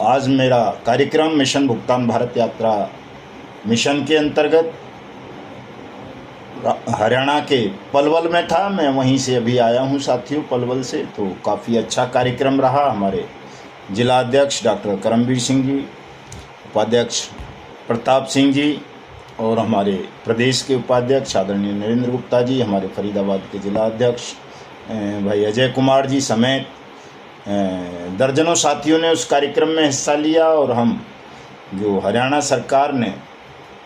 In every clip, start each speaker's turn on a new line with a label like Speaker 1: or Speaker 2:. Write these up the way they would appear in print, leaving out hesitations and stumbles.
Speaker 1: आज मेरा कार्यक्रम मिशन भुगतान भारत यात्रा मिशन के अंतर्गत हरियाणा के पलवल में था। मैं वहीं से अभी आया हूं साथियों, पलवल से। तो काफ़ी अच्छा कार्यक्रम रहा। हमारे जिला अध्यक्ष डॉक्टर करमवीर सिंह जी, उपाध्यक्ष प्रताप सिंह जी और हमारे प्रदेश के उपाध्यक्ष आदरणीय नरेंद्र गुप्ता जी, हमारे फरीदाबाद के जिला अध्यक्ष भाई अजय कुमार जी समेत दर्जनों साथियों ने उस कार्यक्रम में हिस्सा लिया। और हम जो हरियाणा सरकार ने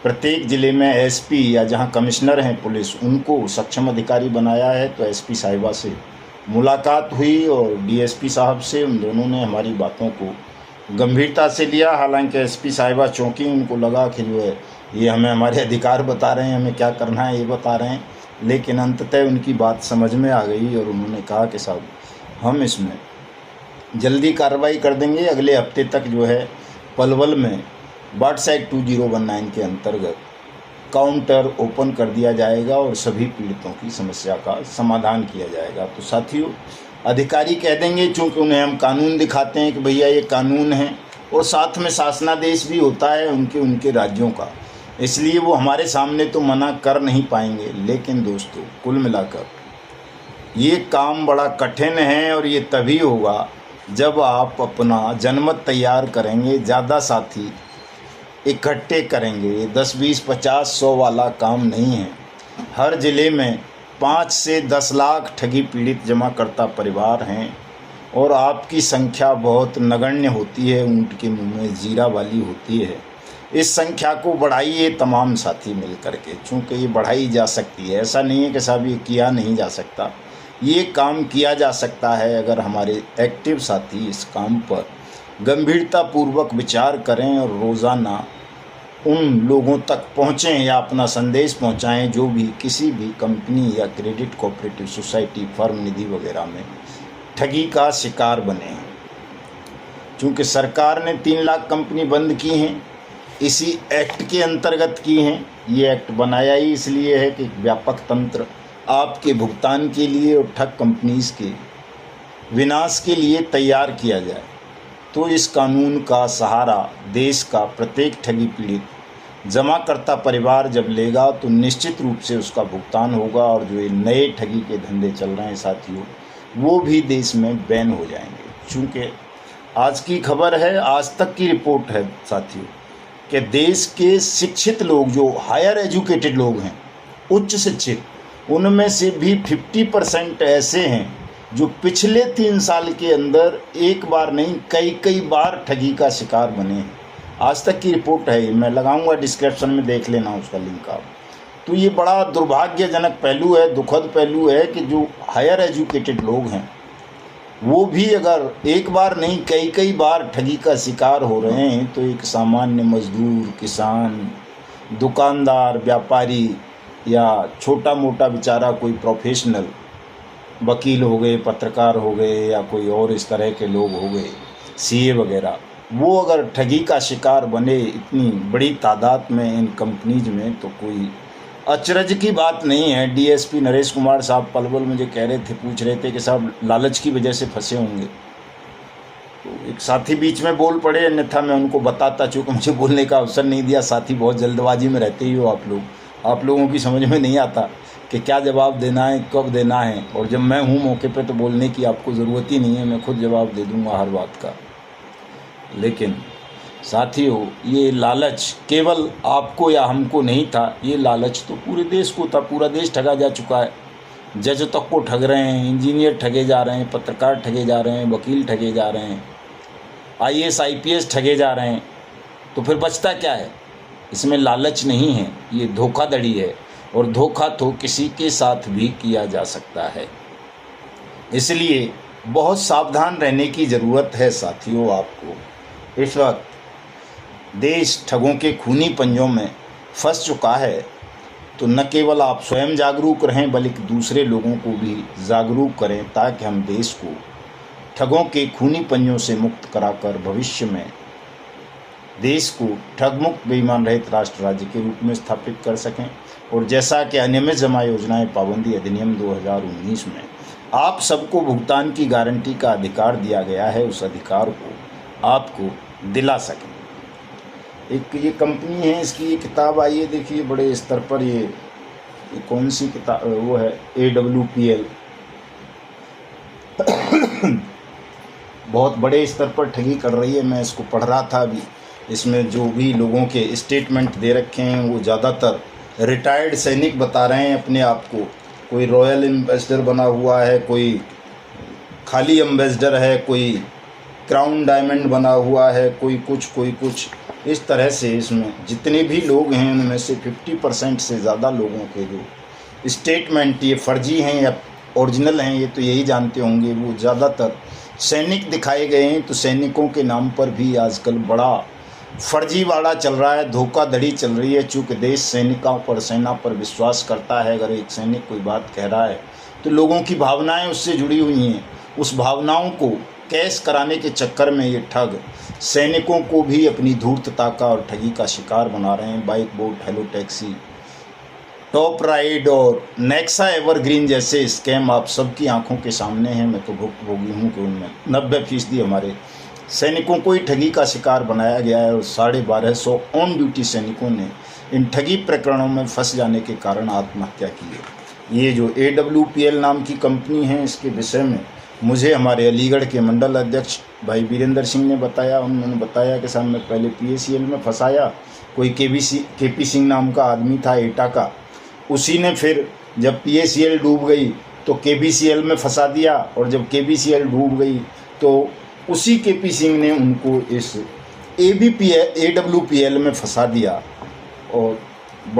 Speaker 1: प्रत्येक ज़िले में एसपी या जहां कमिश्नर हैं पुलिस, उनको सक्षम अधिकारी बनाया है। तो एसपी साहिबा से मुलाकात हुई और डीएसपी साहब से। उन दोनों ने हमारी बातों को गंभीरता से लिया। हालांकि एसपी साहिबा चौंकी, उनको लगा कि जो है ये हमें हमारे अधिकार बता रहे हैं, हमें क्या करना है ये बता रहे हैं। लेकिन अंततः उनकी बात समझ में आ गई और उन्होंने कहा कि साहब हम इसमें जल्दी कार्रवाई कर देंगे। अगले हफ्ते तक जो है पलवल में वार्ड्स एक्ट 2019 के अंतर्गत काउंटर ओपन कर दिया जाएगा और सभी पीड़ितों की समस्या का समाधान किया जाएगा। तो साथियों, अधिकारी कह देंगे, चूँकि उन्हें हम कानून दिखाते हैं कि भैया ये कानून है, और साथ में शासनादेश भी होता है उनके राज्यों का, इसलिए वो हमारे सामने तो मना कर नहीं पाएंगे। लेकिन दोस्तों, कुल मिलाकर ये काम बड़ा कठिन है और ये तभी होगा जब आप अपना जनमत तैयार करेंगे, ज़्यादा साथी इकट्ठे करेंगे। 10, 20, 50, 100 वाला काम नहीं है। हर ज़िले में 5 से 10 लाख ठगी पीड़ित जमाकर्ता परिवार हैं और आपकी संख्या बहुत नगण्य होती है, ऊँट के मुँह में जीरा वाली होती है। इस संख्या को बढ़ाइए तमाम साथी मिल करके, चूँकि ये बढ़ाई जा सकती है। ऐसा नहीं है कि साहब ये किया नहीं जा सकता, ये काम किया जा सकता है अगर हमारे एक्टिव साथी इस काम पर गंभीरतापूर्वक विचार करें और रोज़ाना उन लोगों तक पहुँचें या अपना संदेश पहुँचाएं जो भी किसी भी कंपनी या क्रेडिट कोऑपरेटिव सोसाइटी, फर्म, निधि वगैरह में ठगी का शिकार बने हैं। चूँकि सरकार ने 3 लाख कंपनी बंद की हैं, इसी एक्ट के अंतर्गत की हैं। ये एक्ट बनाया ही इसलिए है कि व्यापक तंत्र आपके भुगतान के लिए और ठग कंपनीज के विनाश के लिए तैयार किया जाए। तो इस कानून का सहारा देश का प्रत्येक ठगी पीड़ित जमाकर्ता परिवार जब लेगा तो निश्चित रूप से उसका भुगतान होगा और जो ये नए ठगी के धंधे चल रहे हैं साथियों, वो भी देश में बैन हो जाएंगे। चूँकि आज की खबर है, आज तक की रिपोर्ट है साथियों, कि देश के शिक्षित लोग, जो हायर एजुकेटेड लोग हैं, उच्च शिक्षित, उनमें से भी 50% ऐसे हैं जो पिछले 3 साल के अंदर एक बार नहीं कई बार ठगी का शिकार बने हैं। आज तक की रिपोर्ट है, मैं लगाऊंगा डिस्क्रिप्शन में, देख लेना उसका लिंक आप। तो ये बड़ा दुर्भाग्यजनक पहलू है, दुखद पहलू है कि जो हायर एजुकेटेड लोग हैं वो भी अगर एक बार नहीं कई बार ठगी का शिकार हो रहे हैं, तो एक सामान्य मजदूर, किसान, दुकानदार, व्यापारी या छोटा मोटा बेचारा कोई प्रोफेशनल, वकील हो गए, पत्रकार हो गए या कोई और इस तरह के लोग हो गए, सीए वगैरह, वो अगर ठगी का शिकार बने इतनी बड़ी तादाद में इन कंपनीज में, तो कोई अचरज की बात नहीं है। डीएसपी नरेश कुमार साहब पलवल मुझे कह रहे थे, पूछ रहे थे कि साहब लालच की वजह से फंसे होंगे। तो एक साथी बीच में बोल पड़े, अन्यथा मैं उनको बताता, चूँकि मुझे बोलने का अवसर नहीं दिया। साथी बहुत जल्दबाजी में रहते ही हो आप लोगों की समझ में नहीं आता कि क्या जवाब देना है, कब देना है। और जब मैं हूँ मौके पे तो बोलने की आपको ज़रूरत ही नहीं है, मैं खुद जवाब दे दूँगा हर बात का। लेकिन साथियों, ये लालच केवल आपको या हमको नहीं था, ये लालच तो पूरे देश को था। पूरा देश ठगा जा चुका है। जज तक को ठग रहे हैं, इंजीनियर ठगे जा रहे हैं, पत्रकार ठगे जा रहे हैं, वकील ठगे जा रहे हैं, आईएएस आईपीएस ठगे जा रहे हैं। तो फिर बचता क्या है? इसमें लालच नहीं है, ये धोखाधड़ी है। और धोखा तो किसी के साथ भी किया जा सकता है, इसलिए बहुत सावधान रहने की ज़रूरत है साथियों। आपको इस वक्त देश ठगों के खूनी पंजों में फंस चुका है, तो न केवल आप स्वयं जागरूक रहें बल्कि दूसरे लोगों को भी जागरूक करें, ताकि हम देश को ठगों के खूनी पंजों से मुक्त कराकर भविष्य में देश को ठग मुक्त बेईमान रहित राष्ट्र राज्य के रूप में स्थापित कर सकें। और जैसा कि अनियमित जमा योजनाएं पाबंदी अधिनियम 2019 में आप सबको भुगतान की गारंटी का अधिकार दिया गया है, उस अधिकार को आपको दिला सकें। एक ये कंपनी है, इसकी ये किताब आई है, देखिए बड़े स्तर पर ये कौन सी किताब वो है, AWPL बहुत बड़े स्तर पर ठगी कर रही है। मैं इसको पढ़ रहा था अभी, इसमें जो भी लोगों के स्टेटमेंट दे रखे हैं वो ज़्यादातर रिटायर्ड सैनिक बता रहे हैं अपने आप को। कोई रॉयल एम्बेसडर बना हुआ है, कोई खाली एम्बेसडर है, कोई क्राउन डायमंड बना हुआ है, कोई कुछ इस तरह से। इसमें जितने भी लोग हैं उनमें से 50% से ज़्यादा लोगों के जो स्टेटमेंट ये फर्जी हैं या ओरिजिनल हैं ये तो यही जानते होंगे। वो ज़्यादातर सैनिक दिखाए गए हैं। तो सैनिकों के नाम पर भी आजकल बड़ा फर्जीवाड़ा चल रहा है, धोखाधड़ी चल रही है। चूँकि देश सैनिकों पर, सेना पर विश्वास करता है। अगर एक सैनिक कोई बात कह रहा है तो लोगों की भावनाएं उससे जुड़ी हुई हैं। उस भावनाओं को कैश कराने के चक्कर में ये ठग सैनिकों को भी अपनी धूर्तता का और ठगी का शिकार बना रहे हैं। Bike boat, hello taxi, top ride और नेक्सा एवरग्रीन जैसे स्कैम आप सबकी आंखों के सामने हैं। मैं तो भुक्तभोगी हूँ कि उनमें 90% हमारे सैनिकों को ही ठगी का शिकार बनाया गया है। और 1250 ऑन ड्यूटी सैनिकों ने इन ठगी प्रकरणों में फंस जाने के कारण आत्महत्या की है। ये जो AWPL नाम की कंपनी है, इसके विषय में मुझे हमारे अलीगढ़ के मंडल अध्यक्ष भाई वीरेंद्र सिंह ने बताया। उन्होंने बताया कि साहब मैं पहले PACL में फंसाया, कोई KP सिंह नाम का आदमी था एटा का, उसी ने फिर जब PACL डूब गई तो KBCL में फंसा दिया, और जब KBCL डूब गई तो उसी KP सिंह ने उनको इस AWPL में फंसा दिया। और